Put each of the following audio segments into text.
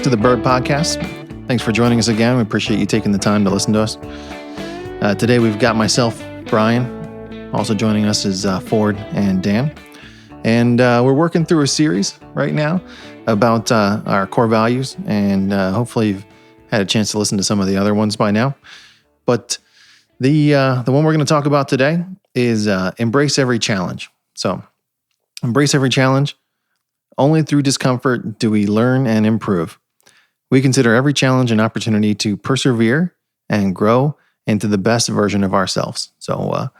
to the Berg podcast. Thanks for joining us again. We appreciate you taking the time to listen to us. Today we've got myself, Bryan. Also joining us is Ford and Dan. And we're working through a series right now about our core values. And hopefully you've had a chance to listen to some of the other ones by now. But the one we're going to talk about today is embrace every challenge. So embrace every challenge. Only through discomfort do we learn and improve. We consider every challenge an opportunity to persevere and grow into the best version of ourselves. So,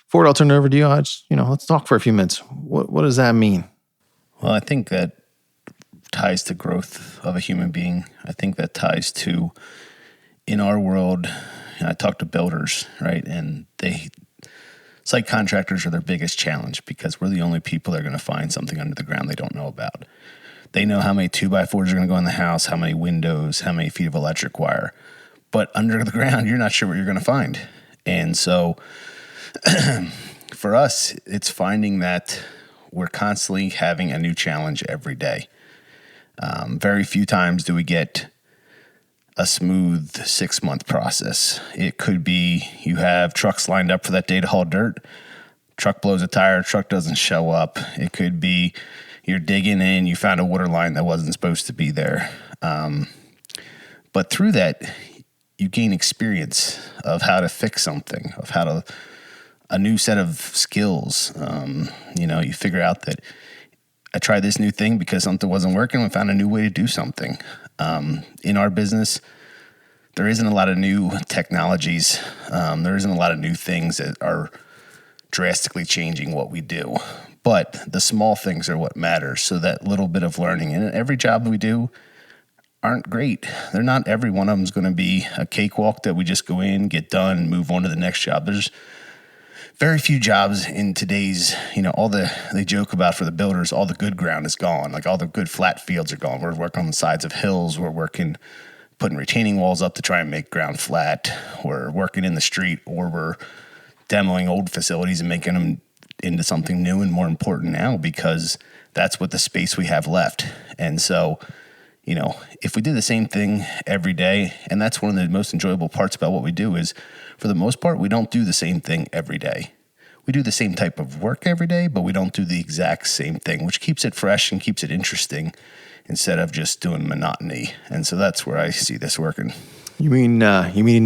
Ford, I'll turn it over to you. Let's talk for a few minutes. What does that mean? Well, I think that ties to growth of a human being. I think that ties to, in our world, I talk to builders, right? And site contractors are their biggest challenge because we're the only people that are going to find something under the ground they don't know about. They know how many 2x4s are going to go in the house, how many windows, how many feet of electric wire. But under the ground, you're not sure what you're going to find. And so for us, it's finding that we're constantly having a new challenge every day. Very few times do we get a smooth 6-month process. It could be you have trucks lined up for that day to haul dirt. Truck blows a tire, truck doesn't show up. It could be you're digging in, you found a water line that wasn't supposed to be there. But through that, you gain experience of how to fix something, of a new set of skills. You figure out that I tried this new thing because something wasn't working and found a new way to do something. In our business, there isn't a lot of new technologies. There isn't a lot of new things that are drastically changing what we do. But the small things are what matters. So that little bit of learning, and every job we do aren't great. They're not every one of them is going to be a cakewalk that we just go in, get done, move on to the next job. There's very few jobs in today's, they joke about for the builders, all the good ground is gone. Like all the good flat fields are gone. We're working on the sides of hills. We're putting retaining walls up to try and make ground flat. We're working in the street, or we're demoing old facilities and making them into something new and more important now because that's what the space we have left. And so, if we do the same thing every day, and that's one of the most enjoyable parts about what we do is, for the most part, we don't do the same thing every day. We do the same type of work every day, but we don't do the exact same thing, which keeps it fresh and keeps it interesting instead of just doing monotony. And so that's where I see this working. You mean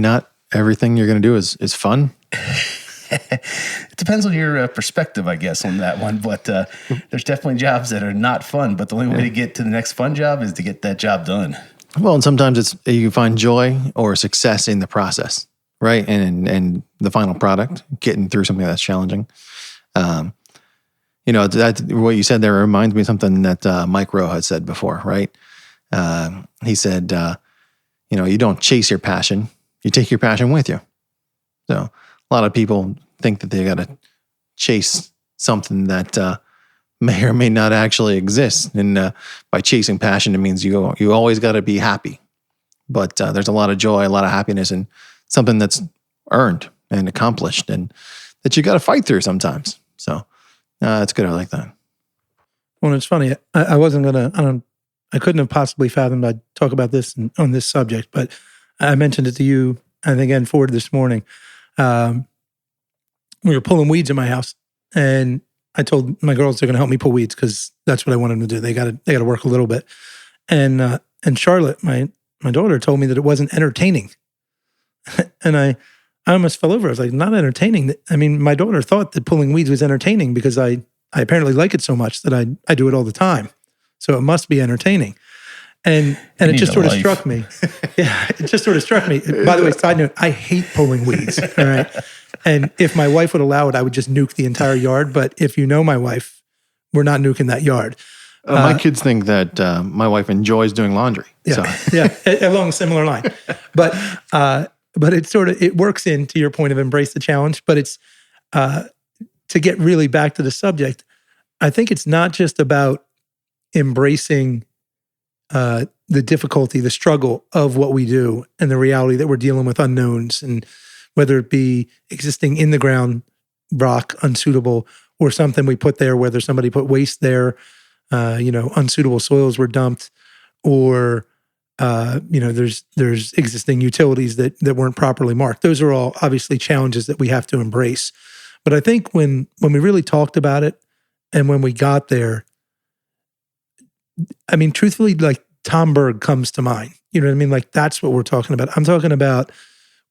not everything you're going to do is fun? It depends on your perspective, I guess, on that one. But there's definitely jobs that are not fun. But the only way to get to the next fun job is to get that job done. Well, and sometimes you find joy or success in the process, right? And the final product, getting through something that's challenging. What you said there reminds me of something that Mike Rowe had said before, right? He said, you don't chase your passion, you take your passion with you. So a lot of people think that they got to chase something that may or may not actually exist. And by chasing passion, it means you always got to be happy. But there's a lot of joy, a lot of happiness in something that's earned and accomplished and that you got to fight through sometimes. So that's good. I like that. Well, it's funny. I wasn't going to, I couldn't have possibly fathomed I'd talk about this on this subject, but I mentioned it to you, I think, and Ford this morning. We were pulling weeds in my house, and I told my girls they're going to help me pull weeds because that's what I want them to do. They got to work a little bit. And Charlotte, my daughter, told me that it wasn't entertaining. And I almost fell over. I was like, not entertaining. I mean, my daughter thought that pulling weeds was entertaining because I apparently like it so much that I do it all the time. So it must be entertaining. And it just sort of struck me. Yeah, it just sort of struck me. By the way, side note, I hate pulling weeds. All right. And if my wife would allow it, I would just nuke the entire yard. But if you know my wife, we're not nuking that yard. My kids think that my wife enjoys doing laundry. Yeah, so. Yeah, along a similar line. But it works into your point of embrace the challenge. But it's to get really back to the subject. I think it's not just about embracing the difficulty, the struggle of what we do, and the reality that we're dealing with unknowns, and whether it be existing in the ground rock unsuitable, or something we put there, whether somebody put waste there, unsuitable soils were dumped, or There's existing utilities that weren't properly marked. Those are all obviously challenges that we have to embrace. But I think when we really talked about it and when we got there, I mean, truthfully, like Tom Berg comes to mind. You know what I mean? Like that's what we're talking about. I'm talking about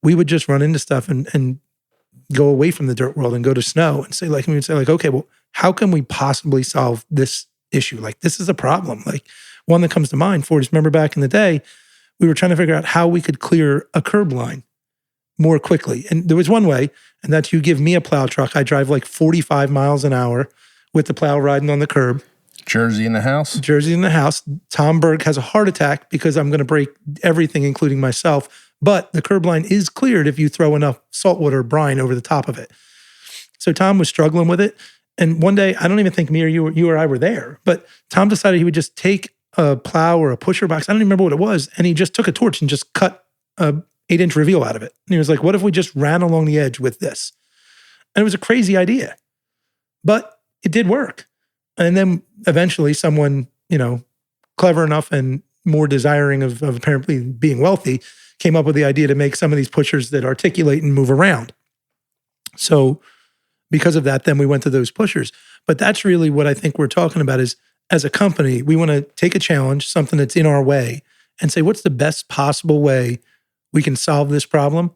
we would just run into stuff and go away from the dirt world and go to snow and say like, we would say like, okay, well, how can we possibly solve this issue? Like this is a problem. Like one that comes to mind for just remember back in the day, we were trying to figure out how we could clear a curb line more quickly. And there was one way, and that's you give me a plow truck. I drive like 45 miles an hour with the plow riding on the curb. Jersey in the house. Jersey in the house. Tom Berg has a heart attack because I'm going to break everything, including myself. But the curb line is cleared if you throw enough saltwater brine over the top of it. So Tom was struggling with it. And one day, I don't even think me or you or I were there, but Tom decided he would just take a plow or a pusher box. I don't even remember what it was. And he just took a torch and just cut a 8-inch reveal out of it. And he was like, what if we just ran along the edge with this? And it was a crazy idea, but it did work. And then eventually someone, clever enough and more desiring of apparently being wealthy came up with the idea to make some of these pushers that articulate and move around. So because of that, then we went to those pushers. But that's really what I think we're talking about is as a company, we want to take a challenge, something that's in our way, and say, what's the best possible way we can solve this problem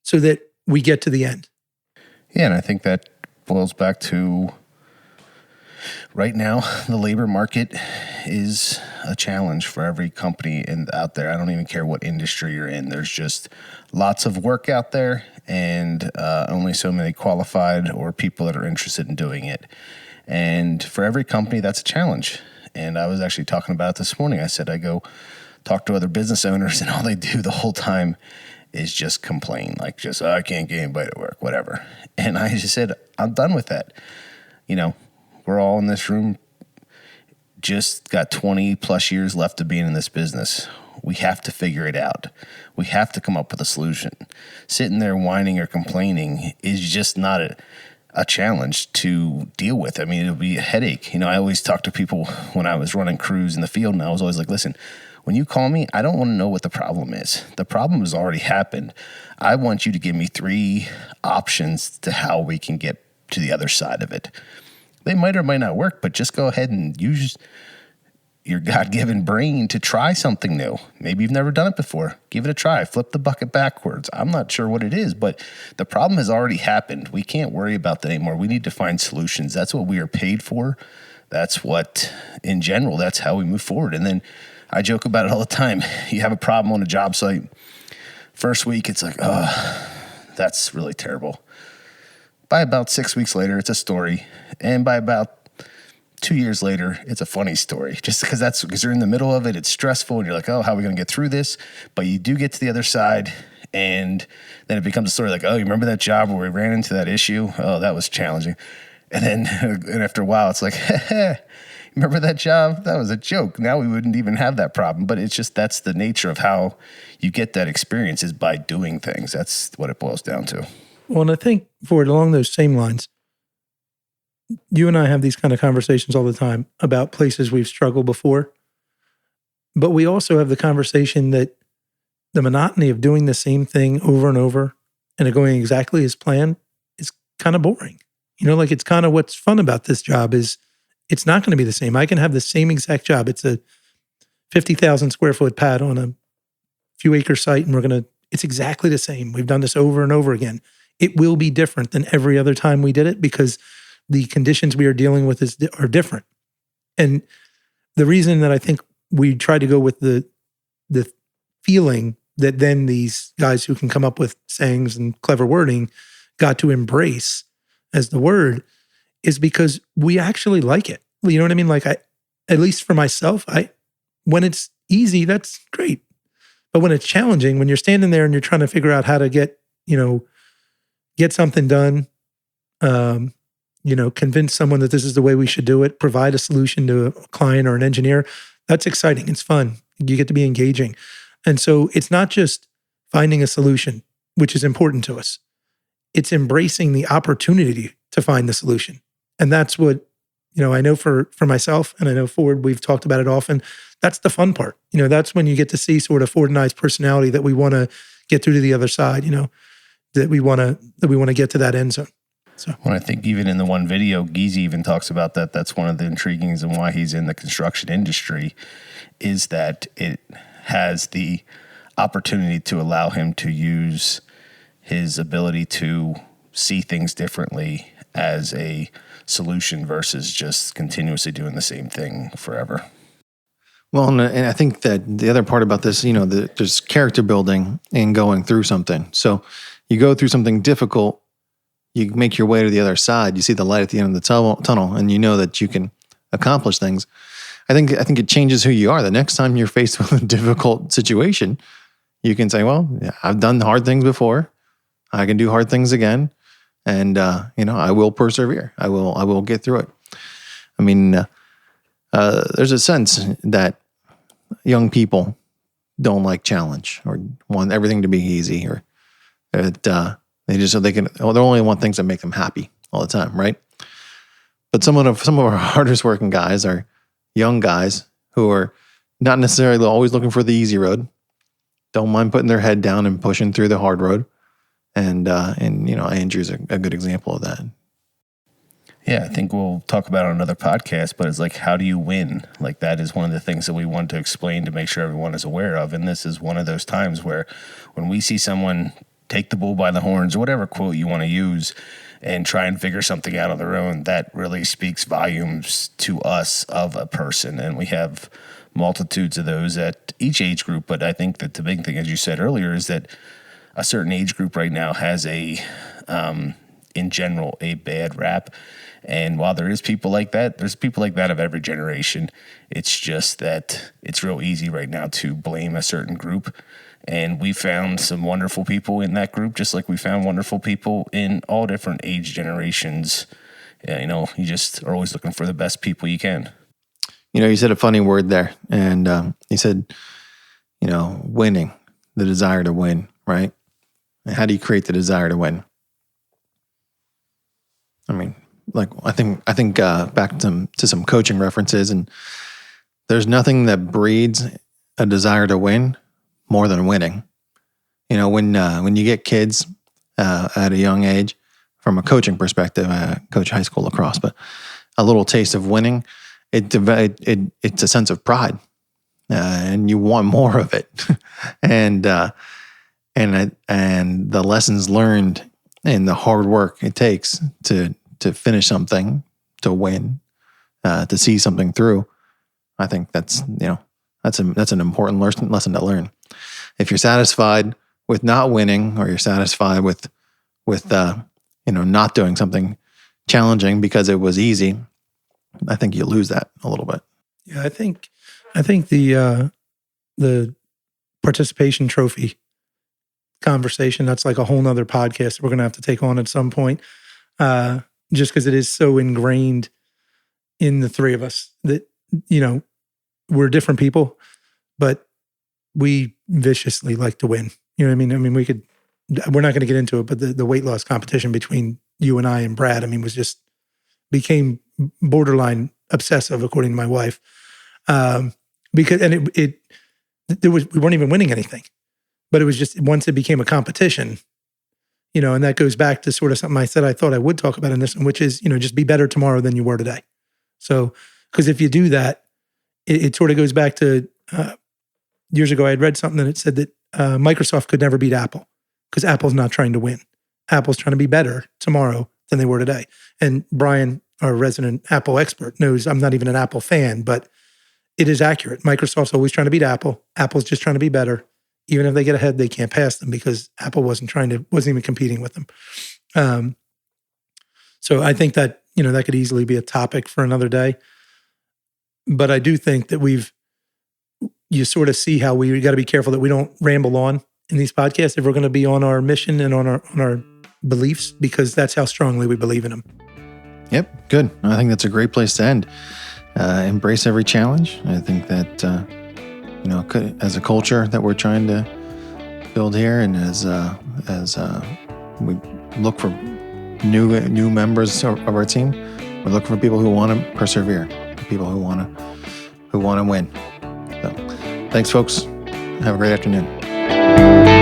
so that we get to the end? Yeah, and I think that boils back to right now, the labor market is a challenge for every company out there. I don't even care what industry you're in. There's just lots of work out there and only so many qualified or people that are interested in doing it. And for every company, that's a challenge. And I was actually talking about it this morning. I said, I go talk to other business owners and all they do the whole time is just complain, like just, I can't get anybody to work, whatever. And I just said, I'm done with that. We're all in this room, just got 20 plus years left of being in this business. We have to figure it out. We have to come up with a solution. Sitting there whining or complaining is just not a challenge to deal with. I mean, it'll be a headache. I always talk to people when I was running crews in the field, and I was always like, listen, when you call me, I don't want to know what the problem is. The problem has already happened. I want you to give me 3 options to how we can get to the other side of it. They might or might not work, but just go ahead and use your God-given brain to try something new. Maybe you've never done it before. Give it a try. Flip the bucket backwards. I'm not sure what it is, but the problem has already happened. We can't worry about that anymore. We need to find solutions. That's what we are paid for. That's what, in general, that's how we move forward. And then I joke about it all the time. You have a problem on a job site. First week, it's like, oh, that's really terrible. By about 6 weeks later, it's a story. And by about 2 years later, it's a funny story. Just because you're in the middle of it, it's stressful, and you're like, oh, how are we going to get through this? But you do get to the other side, and then it becomes a story like, oh, you remember that job where we ran into that issue? Oh, that was challenging. And then and after a while, it's like, remember that job? That was a joke. Now we wouldn't even have that problem. But it's just that's the nature of how you get that experience is by doing things. That's what it boils down to. Well, and I think for it along those same lines, you and I have these kind of conversations all the time about places we've struggled before. But we also have the conversation that the monotony of doing the same thing over and over and it going exactly as planned is kind of boring. Like it's kind of what's fun about this job is it's not going to be the same. I can have the same exact job. It's a 50,000 square foot pad on a few acre site and it's exactly the same. We've done this over and over again. It will be different than every other time we did it because the conditions we are dealing with are different. And the reason that I think we try to go with the feeling that then these guys who can come up with sayings and clever wording got to embrace as the word is because we actually like it. You know what I mean? Like at least for myself, when it's easy, that's great. But when it's challenging, when you're standing there and you're trying to figure out how to get something done, convince someone that this is the way we should do it, provide a solution to a client or an engineer, that's exciting. It's fun. You get to be engaging. And so it's not just finding a solution, which is important to us. It's embracing the opportunity to find the solution. And that's what I know for myself, and I know Ford, we've talked about it often. That's the fun part. That's when you get to see sort of Ford and I's personality, that we want to get through to the other side, that we want to get to that end zone. So, well, I think even in the one video, Geezy even talks about that. That's one of the intriguing reasons why he's in the construction industry, is that it has the opportunity to allow him to use his ability to see things differently as a solution versus just continuously doing the same thing forever. Well, and I think that the other part about this, there's character building in going through something. So you go through something difficult, you make your way to the other side, you see the light at the end of the tunnel, and you know that you can accomplish things. I think it changes who you are. The next time you're faced with a difficult situation, you can say, well, yeah, I've done hard things before. I can do hard things again. And, I will persevere. I will get through it. I mean, there's a sense that young people don't like challenge or want everything to be easy, or that they only want things that make them happy all the time, right? But some of our hardest working guys are young guys who are not necessarily always looking for the easy road, don't mind putting their head down and pushing through the hard road. And Andrew's a good example of that. Yeah, I think we'll talk about it on another podcast, but it's like, how do you win? Like, that is one of the things that we want to explain to make sure everyone is aware of. And this is one of those times where when we see someone take the bull by the horns, or whatever quote you want to use, and try and figure something out on their own, that really speaks volumes to us of a person. And we have multitudes of those at each age group. But I think that the big thing, as you said earlier, is that a certain age group right now has in general, a bad rap. And while there is people like that, there's people like that of every generation. It's just that it's real easy right now to blame a certain group. And we found some wonderful people in that group, just like we found wonderful people in all different age generations. You just are always looking for the best people you can. You said a funny word there. And you said, winning, the desire to win, right? And how do you create the desire to win? I mean, I think back to some coaching references, and there's nothing that breeds a desire to win more than winning. When you get kids at a young age, from a coaching perspective, I coach high school lacrosse, but a little taste of winning, it's a sense of pride, and you want more of it, and the lessons learned and the hard work it takes to finish something, to win, to see something through. I think that's an important lesson to learn. If you're satisfied with not winning, or you're satisfied with not doing something challenging because it was easy, I think you lose that a little bit. Yeah, I think the participation trophy conversation, that's like a whole nother podcast that we're going to have to take on at some point, just because it is so ingrained in the three of us that, we're different people, but we viciously like to win. You know what I mean? I mean, we're not going to get into it, but the weight loss competition between you and I and Brad, became borderline obsessive, according to my wife. We weren't even winning anything, but it was just, once it became a competition, and that goes back to sort of something I said I thought I would talk about in this one, which is, just be better tomorrow than you were today. So, because if you do that, it sort of goes back to years ago, I had read something that it said that Microsoft could never beat Apple because Apple's not trying to win. Apple's trying to be better tomorrow than they were today. And Bryan, our resident Apple expert, knows I'm not even an Apple fan, but it is accurate. Microsoft's always trying to beat Apple. Apple's just trying to be better. Even if they get ahead, they can't pass them because Apple wasn't even competing with them. So I think that, that could easily be a topic for another day. But I do think that you sort of see how we got to be careful that we don't ramble on in these podcasts if we're going to be on our mission and on our beliefs, because that's how strongly we believe in them. Yep, good. I think that's a great place to end. Embrace every challenge. I think that, as a culture that we're trying to build here, and as we look for new members of our team, We're looking for people who want to persevere, people who want to win. So, thanks, folks. Have a great afternoon.